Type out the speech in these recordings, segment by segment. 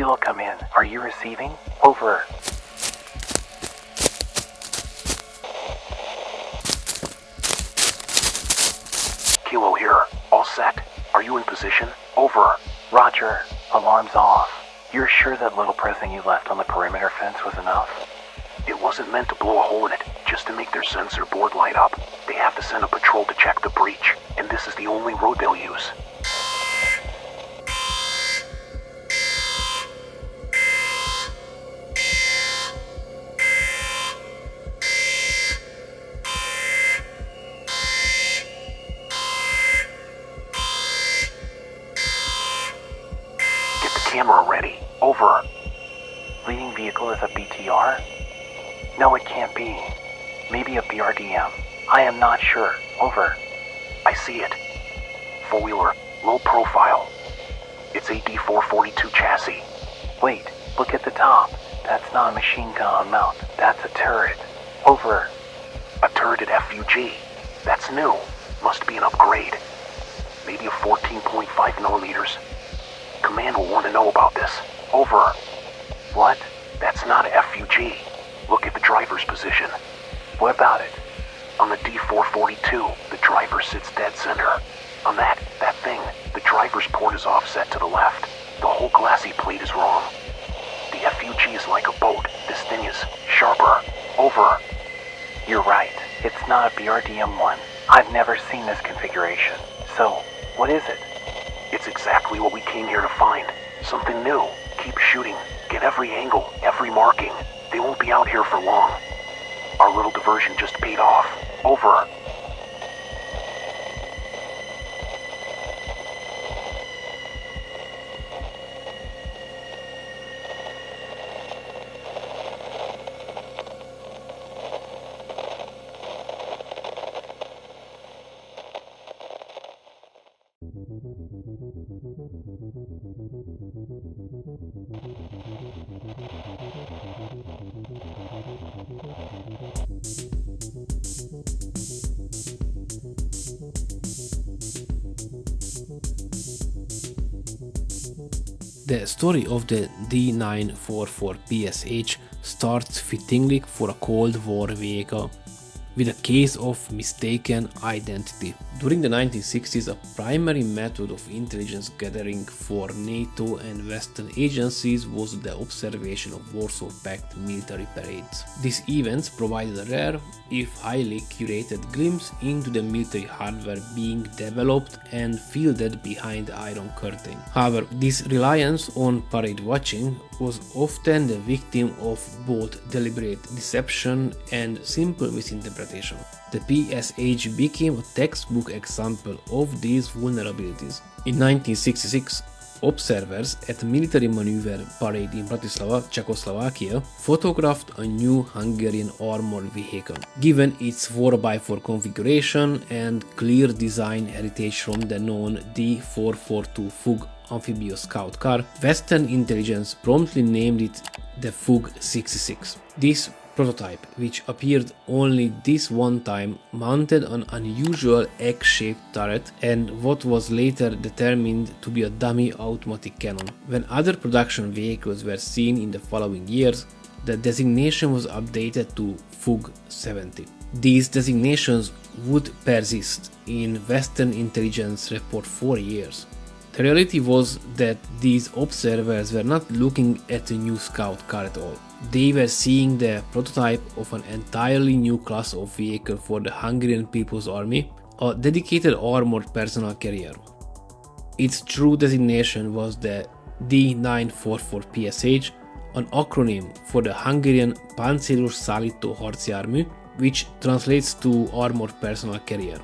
Kilo, come in. Are you receiving? Over. Kilo here. All set. Are you in position? Over. Roger. Alarm's off. You're sure that little present you left on the perimeter fence was enough? It wasn't meant to blow a hole in it, just to make their sensor board light up. They have to send a patrol to check the breach, and this is the only road they'll use. Camera ready. Over. Leading vehicle is a BTR? No, it can't be. Maybe a BRDM. I am not sure. Over. I see it. Four-wheeler. Low profile. It's a D-944 chassis. Wait. Look at the top. That's not a machine gun on mount. That's a turret. Over. A turreted FUG. That's new. Must be an upgrade. Maybe a 14.5 millimeters. Command will want to know about this. Over. What? That's not a FUG. Look at the driver's position. What about it? On the D-944, the driver sits dead center. On that thing, the driver's port is offset to the left. The whole glassy plate is wrong. The FUG is like a boat. This thing is sharper. Over. You're right. It's not a BRDM-1. I've never seen this configuration. So, what is it? It's exactly what we came here to find. Something new. Keep shooting. Get every angle, every marking. They won't be out here for long. Our little diversion just paid off. Over. The story of the D-944 PSZH starts fittingly for a Cold War vehicle, with a case of mistaken identity. During the 1960s, a primary method of intelligence gathering for NATO and Western agencies was the observation of Warsaw Pact military parades. These events provided a rare, if highly curated glimpse into the military hardware being developed and fielded behind the Iron Curtain. However, this reliance on parade watching was often the victim of both deliberate deception and simple misinterpretation. The PSZH became a textbook example of these vulnerabilities. In 1966, observers at a military maneuver parade in Bratislava, Czechoslovakia, photographed a new Hungarian armored vehicle. Given its 4x4 configuration and clear design heritage from the known D-442 FUG amphibious scout car, Western intelligence promptly named it the FUG 66. This prototype, which appeared only this one time, mounted an unusual egg-shaped turret and what was later determined to be a dummy automatic cannon. When other production vehicles were seen in the following years, the designation was updated to FUG 70. These designations would persist in Western intelligence report for years. The reality was that these observers were not looking at a new scout car at all. They were seeing the prototype of an entirely new class of vehicle for the Hungarian People's Army, a dedicated armored personnel carrier. Its true designation was the D-944 PSZH, an acronym for the Hungarian Páncélos Szállító Harcjármű, which translates to armored personnel carrier.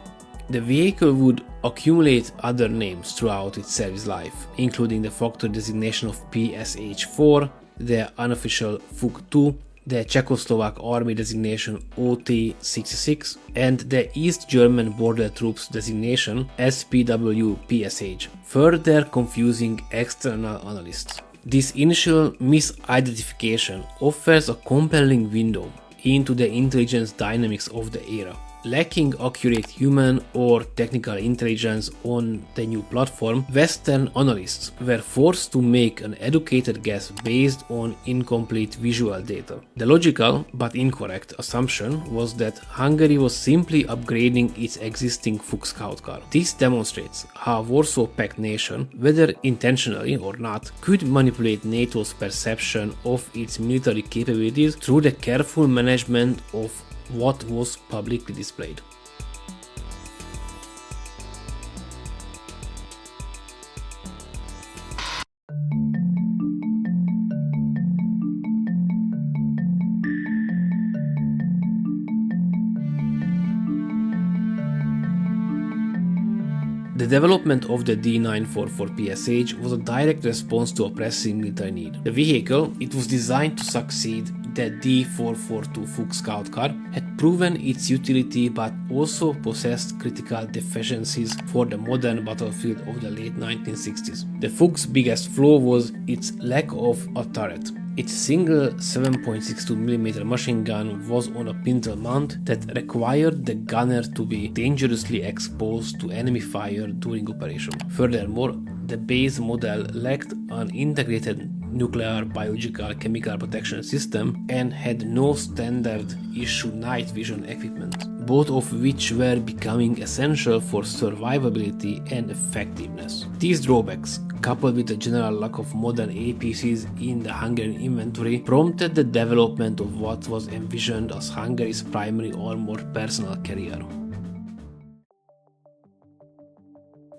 The vehicle would accumulate other names throughout its service life, including the factory designation of PSH-4, the unofficial FUG-2, the Czechoslovak Army designation OT-66, and the East German Border Troops designation SPW-PSH, further confusing external analysts. This initial misidentification offers a compelling window into the intelligence dynamics of the era. Lacking accurate human or technical intelligence on the new platform, Western analysts were forced to make an educated guess based on incomplete visual data. The logical but incorrect assumption was that Hungary was simply upgrading its existing Fuchs scout car. This demonstrates how Warsaw Pact nation, whether intentionally or not, could manipulate NATO's perception of its military capabilities through the careful management of what was publicly displayed. The development of the D-944 PSZH was a direct response to a pressing military need. The vehicle, it was designed to succeed the D-442 Fuchs scout car, had proven its utility but also possessed critical deficiencies for the modern battlefield of the late 1960s. The Fuchs' biggest flaw was its lack of a turret. Its single 7.62mm machine gun was on a pintle mount that required the gunner to be dangerously exposed to enemy fire during operation. Furthermore, the base model lacked an integrated nuclear, biological, chemical protection system and had no standard issue night vision equipment, both of which were becoming essential for survivability and effectiveness. These drawbacks, coupled with the general lack of modern APCs in the Hungarian inventory, prompted the development of what was envisioned as Hungary's primary armored personnel carrier.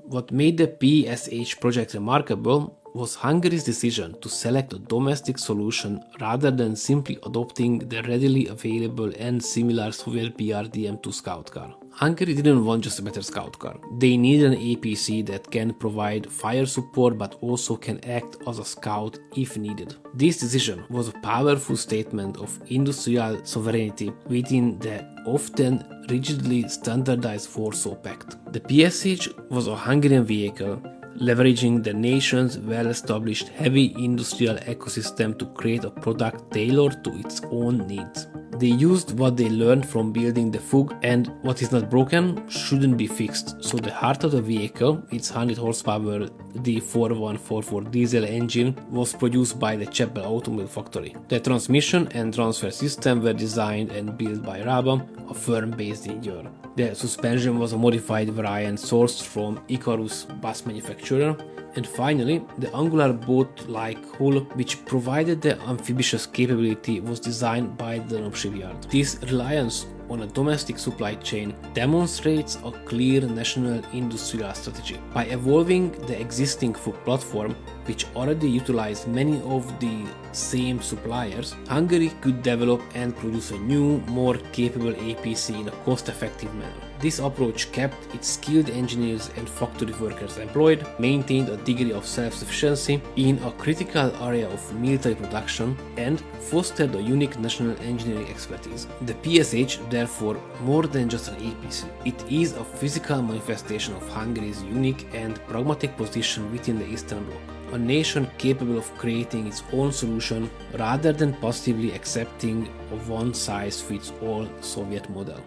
What made the PSZH project remarkable was Hungary's decision to select a domestic solution rather than simply adopting the readily available and similar Soviet BRDM-2 scout car. Hungary didn't want just a better scout car. They needed an APC that can provide fire support but also can act as a scout if needed. This decision was a powerful statement of industrial sovereignty within the often rigidly standardized Warsaw Pact. The PSZH was a Hungarian vehicle leveraging the nation's well-established heavy industrial ecosystem to create a product tailored to its own needs. They used what they learned from building the Fug, and what is not broken shouldn't be fixed, so the heart of the vehicle, its 100 horsepower D-4144 diesel engine, was produced by the Csepel automobile factory. The transmission and transfer system were designed and built by Raba, a firm based in Győr. The suspension was a modified variant sourced from Ikarus bus manufacturer. And finally, the angular boat-like hull, which provided the amphibious capability, was designed by the shipyard. This reliance on a domestic supply chain demonstrates a clear national industrial strategy. By evolving the existing Fug platform, which already utilized many of the same suppliers, Hungary could develop and produce a new, more capable APC in a cost-effective manner. This approach kept its skilled engineers and factory workers employed, maintained a degree of self-sufficiency in a critical area of military production, and fostered a unique national engineering expertise. The PSZH, therefore, more than just an APC. It is a physical manifestation of Hungary's unique and pragmatic position within the Eastern Bloc. A nation capable of creating its own solution rather than passively accepting a one-size-fits-all Soviet model.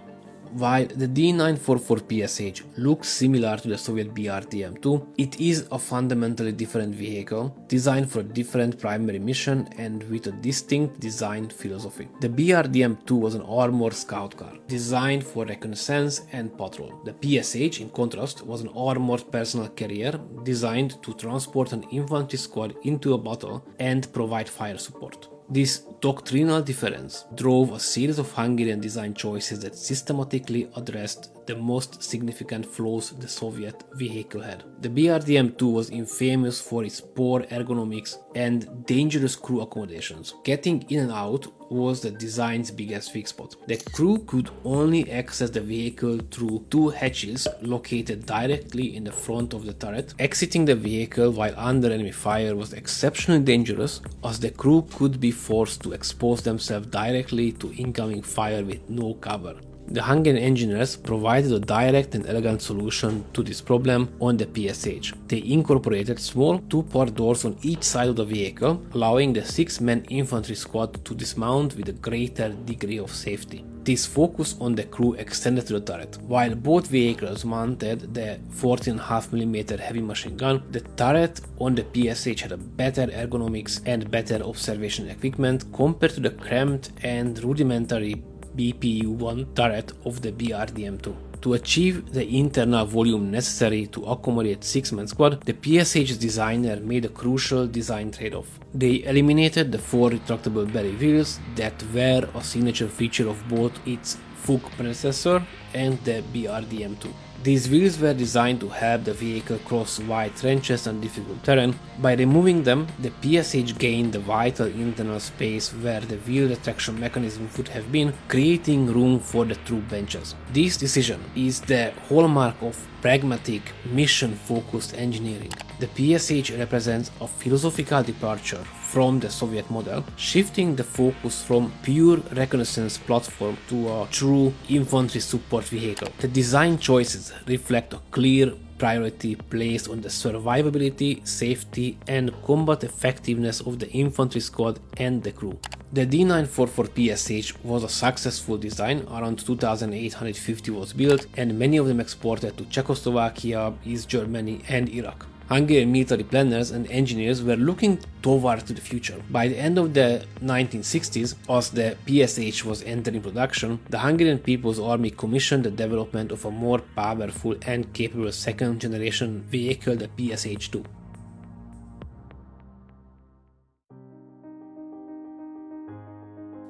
While the D-944 PSZH looks similar to the Soviet BRDM-2, it is a fundamentally different vehicle, designed for a different primary mission and with a distinct design philosophy. The BRDM-2 was an armored scout car, designed for reconnaissance and patrol. The PSZH, in contrast, was an armored personnel carrier, designed to transport an infantry squad into a battle and provide fire support. This doctrinal difference drove a series of Hungarian design choices that systematically addressed the most significant flaws the Soviet vehicle had. The BRDM-2 was infamous for its poor ergonomics and dangerous crew accommodations. Getting in and out was the design's biggest weak spot. The crew could only access the vehicle through two hatches located directly in the front of the turret. Exiting the vehicle while under enemy fire was exceptionally dangerous, as the crew could be forced to expose themselves directly to incoming fire with no cover. The Hungarian engineers provided a direct and elegant solution to this problem on the PSZH. They incorporated small two-part doors on each side of the vehicle, allowing the 6-man infantry squad to dismount with a greater degree of safety. This focus on the crew extended to the turret. While both vehicles mounted the 14.5mm heavy machine gun, the turret on the PSH had a better ergonomics and better observation equipment compared to the cramped and rudimentary BPU-1 turret of the BRDM-2. To achieve the internal volume necessary to accommodate 6-man squad, the PSH designer made a crucial design trade-off. They eliminated the 4 retractable belly wheels that were a signature feature of both its FUG predecessor and the BRDM-2. These wheels were designed to help the vehicle cross wide trenches and difficult terrain. By removing them, the PSH gained the vital internal space where the wheel retraction mechanism would have been, creating room for the troop benches. This decision is the hallmark of pragmatic, mission-focused engineering. The PSH represents a philosophical departure from the Soviet model, shifting the focus from pure reconnaissance platform to a true infantry support vehicle. The design choices reflect a clear priority placed on the survivability, safety, and combat effectiveness of the infantry squad and the crew. The D-944 PSH was a successful design. Around 2,850 was built, and many of them exported to Czechoslovakia, East Germany, and Iraq. Hungarian military planners and engineers were looking toward to the future. By the end of the 1960s, as the PSH was entering production, the Hungarian People's Army commissioned the development of a more powerful and capable second-generation vehicle, the PSH-2.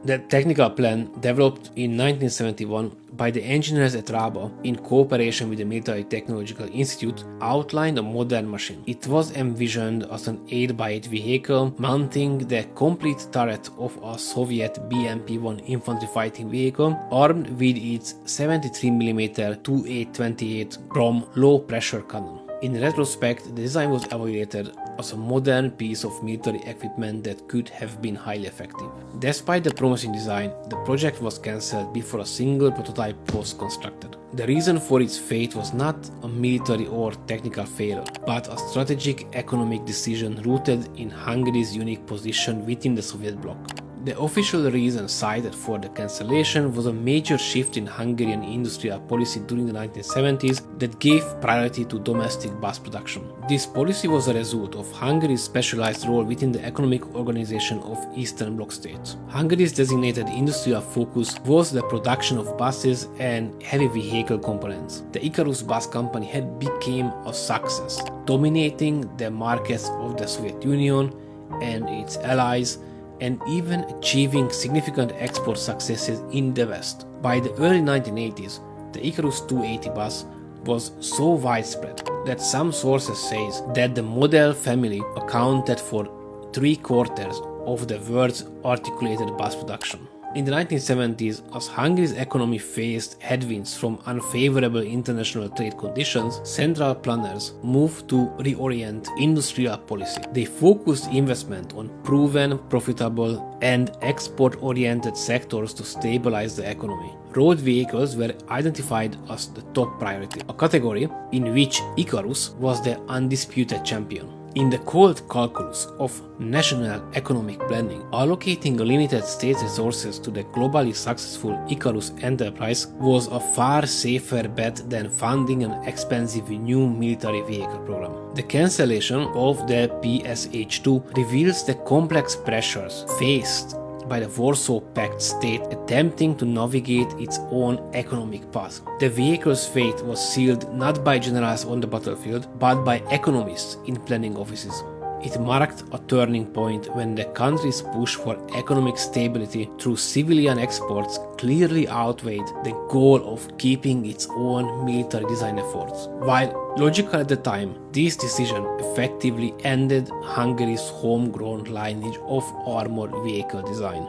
The technical plan, developed in 1971 by the engineers at Raba in cooperation with the Military Technological Institute, outlined a modern machine. It was envisioned as an 8x8 vehicle mounting the complete turret of a Soviet BMP-1 infantry fighting vehicle, armed with its 73mm 2.828 gram low-pressure cannon. In retrospect, the design was evaluated as a modern piece of military equipment that could have been highly effective. Despite the promising design, the project was cancelled before a single prototype was constructed. The reason for its fate was not a military or technical failure, but a strategic economic decision rooted in Hungary's unique position within the Soviet bloc. The official reason cited for the cancellation was a major shift in Hungarian industrial policy during the 1970s that gave priority to domestic bus production. This policy was a result of Hungary's specialized role within the economic organization of Eastern Bloc states. Hungary's designated industrial focus was the production of buses and heavy vehicle components. The Ikarus bus company had become a success, dominating the markets of the Soviet Union and its allies, and even achieving significant export successes in the West. By the early 1980s, the Ikarus 280 bus was so widespread that some sources say that the model family accounted for 3/4 of the world's articulated bus production. In the 1970s, as Hungary's economy faced headwinds from unfavorable international trade conditions, central planners moved to reorient industrial policy. They focused investment on proven, profitable, and export-oriented sectors to stabilize the economy. Road vehicles were identified as the top priority, a category in which Ikarus was the undisputed champion. In the cold calculus of national economic planning, allocating limited state resources to the globally successful Ikarus enterprise was a far safer bet than funding an expensive new military vehicle program. The cancellation of the PSH-2 reveals the complex pressures faced by the Warsaw Pact state attempting to navigate its own economic path. The vehicle's fate was sealed not by generals on the battlefield, but by economists in planning offices. It marked a turning point when the country's push for economic stability through civilian exports clearly outweighed the goal of keeping its own military design efforts. While logical at the time, this decision effectively ended Hungary's homegrown lineage of armored vehicle design.